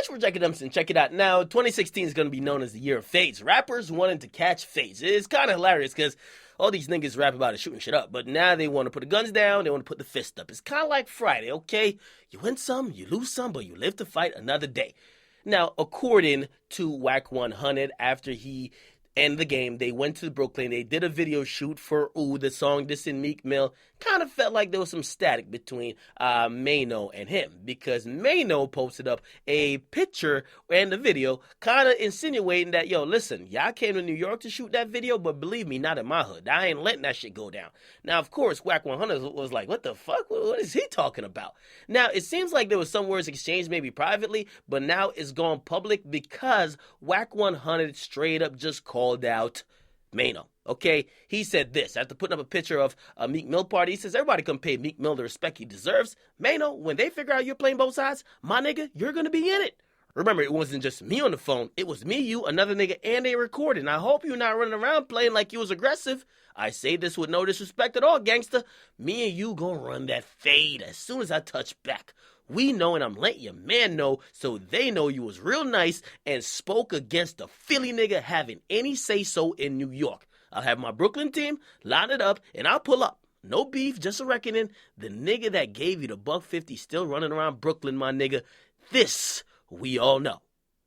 It's for Akademiks, and check it out. Now, 2016 is going to be known as the year of fades. Rappers wanting to catch fades. It's kind of hilarious because all these niggas rap about it shooting shit up, but now they want to put the guns down, they want to put the fist up. It's kind of like Friday, okay? You win some, you lose some, but you live to fight another day. Now, according to Whack 100, after he ended the game, they went to Brooklyn. They did a video shoot for Ooh, the song This in Meek Mill. Kind of felt like there was some static between Maino and him, because Maino posted up a picture and the video kind of insinuating that, yo, listen, y'all came to New York to shoot that video, but believe me, not in my hood. I ain't letting that shit go down. Now, of course, Whack 100 was like, what the fuck? What is he talking about? Now, it seems like there was some words exchanged maybe privately, but now it's gone public because Whack 100 straight up just called out Maino. Okay, he said this after putting up a picture of a Meek Mill party. He says, everybody come pay Meek Mill the respect he deserves. Maino, when they figure out you're playing both sides, my nigga, you're gonna be in it. Remember, it wasn't just me on the phone. It was me, you, another nigga, and they recorded. And I hope you're not running around playing like you was aggressive. I say this with no disrespect at all, gangster. Me and you gonna run that fade as soon as I touch back. We know, and I'm letting your man know so they know you was real nice and spoke against the Philly nigga having any say-so in New York. I'll have my Brooklyn team line it up, and I'll pull up. No beef, just a reckoning. The nigga that gave you the $150 still running around Brooklyn, my nigga. This we all know.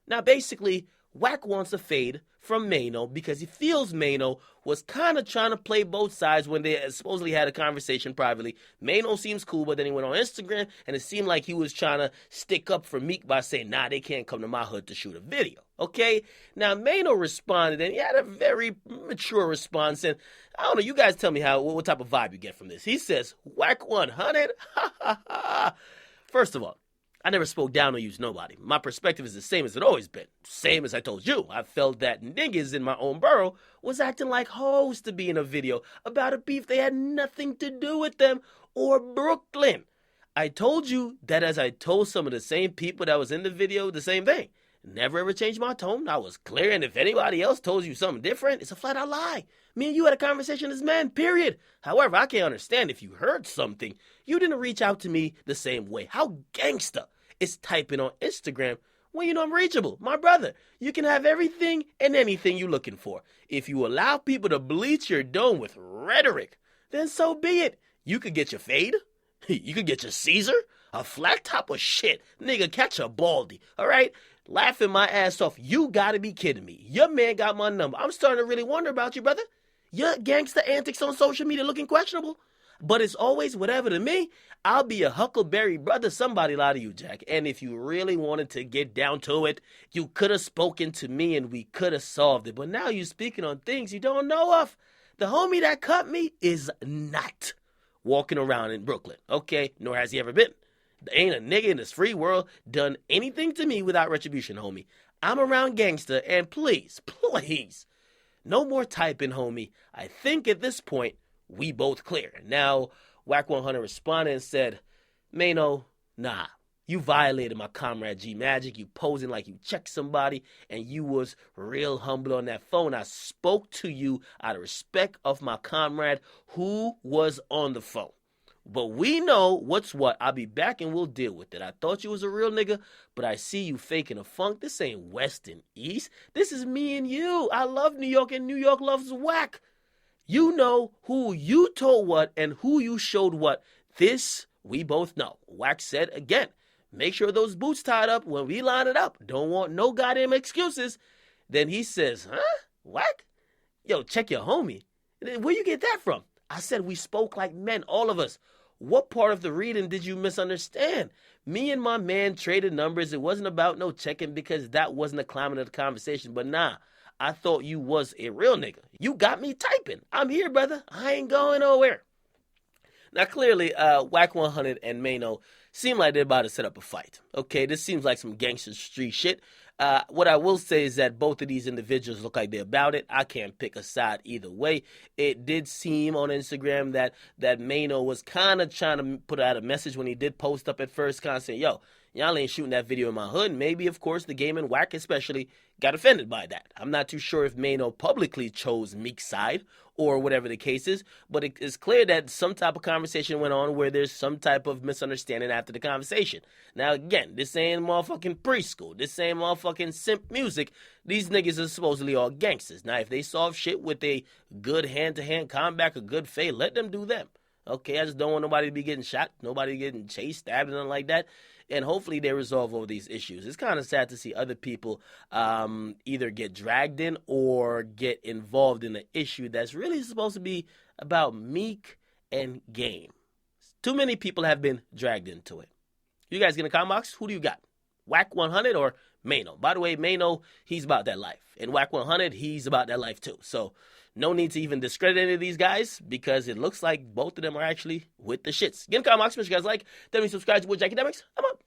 Now, basically, Whack wants a fade from Maino because he feels Maino was kind of trying to play both sides when they supposedly had a conversation privately. Maino seems cool, but then he went on Instagram, and it seemed like he was trying to stick up for Meek by saying, nah, they can't come to my hood to shoot a video. Okay? Now, Maino responded, and he had a very mature response, and I don't know, you guys tell me what type of vibe you get from this. He says, Whack 100? Ha ha ha. First of all, I never spoke down or used nobody. My perspective is the same as it always been. Same as I told you. I felt that niggas in my own borough was acting like hoes to be in a video about a beef they had nothing to do with them or Brooklyn. I told you that as I told some of the same people that was in the video the same thing. Never ever changed my tone. I was clear, and if anybody else told you something different, it's a flat-out lie. Me and you had a conversation as men, period. However, I can't understand if you heard something. You didn't reach out to me the same way. How gangsta is typing on Instagram when you know I'm reachable? My brother, you can have everything and anything you're looking for. If you allow people to bleach your dome with rhetoric, then so be it. You could get your fade. You could get your Caesar. A flat top of shit. Nigga, catch a baldy. All right? Laughing my ass off. You gotta be kidding me. Your man got my number. I'm starting to really wonder about you, brother. Your gangster antics on social media looking questionable. But it's always whatever to me. I'll be a huckleberry brother. Somebody lie to you, Jack. And if you really wanted to get down to it, you could have spoken to me and we could have solved it. But now you're speaking on things you don't know of. The homie that cut me is not walking around in Brooklyn, okay? Nor has he ever been. There ain't a nigga in this free world done anything to me without retribution, homie. I'm around gangster, and please, no more typing, homie. I think at this point, we both clear. Now, Whack 100 responded and said, Maino, nah, you violated my comrade G Magic. You posing like you checked somebody, and you was real humble on that phone. I spoke to you out of respect of my comrade who was on the phone. But we know what's what. I'll be back and we'll deal with it. I thought you was a real nigga, but I see you faking a funk. This ain't West and East. This is me and you. I love New York, and New York loves Whack. You know who you told what and who you showed what. This we both know. Whack said again, make sure those boots tied up when we line it up. Don't want no goddamn excuses. Then he says, huh? Whack? Yo, check your homie. Where you get that from? I said we spoke like men, all of us. What part of the reading did you misunderstand? Me and my man traded numbers. It wasn't about no checking because that wasn't the climate of the conversation. But nah, I thought you was a real nigga. You got me typing. I'm here, brother. I ain't going nowhere. Now, clearly, Whack 100 and Maino seem like they're about to set up a fight. Okay, this seems like some gangster street shit. What I will say is that both of these individuals look like they're about it. I can't pick a side either way. It did seem on Instagram that Maino was kind of trying to put out a message when he did post up at first, kind of saying, yo, y'all ain't shooting that video in my hood. Maybe, of course, the game and Whack especially got offended by that. I'm not too sure if Maino publicly chose Meek's side or whatever the case is, but it is clear that some type of conversation went on where there's some type of misunderstanding after the conversation. Now, again, this ain't motherfucking preschool. This ain't motherfucking simp music. These niggas are supposedly all gangsters. Now, if they solve shit with a good hand-to-hand combat, a good fade, let them do them. Okay, I just don't want nobody to be getting shot, nobody getting chased, stabbed, and nothing like that. And hopefully they resolve all these issues. It's kind of sad to see other people either get dragged in or get involved in an issue that's really supposed to be about Meek and Game. Too many people have been dragged into it. You guys get in the comment box? Who do you got? Whack 100 or Maino? By the way, Maino, he's about that life. And Whack 100, he's about that life too. So no need to even discredit any of these guys because it looks like both of them are actually with the shits. Get in the comment box, make sure you guys like, definitely subscribe to Akademiks. I'm up.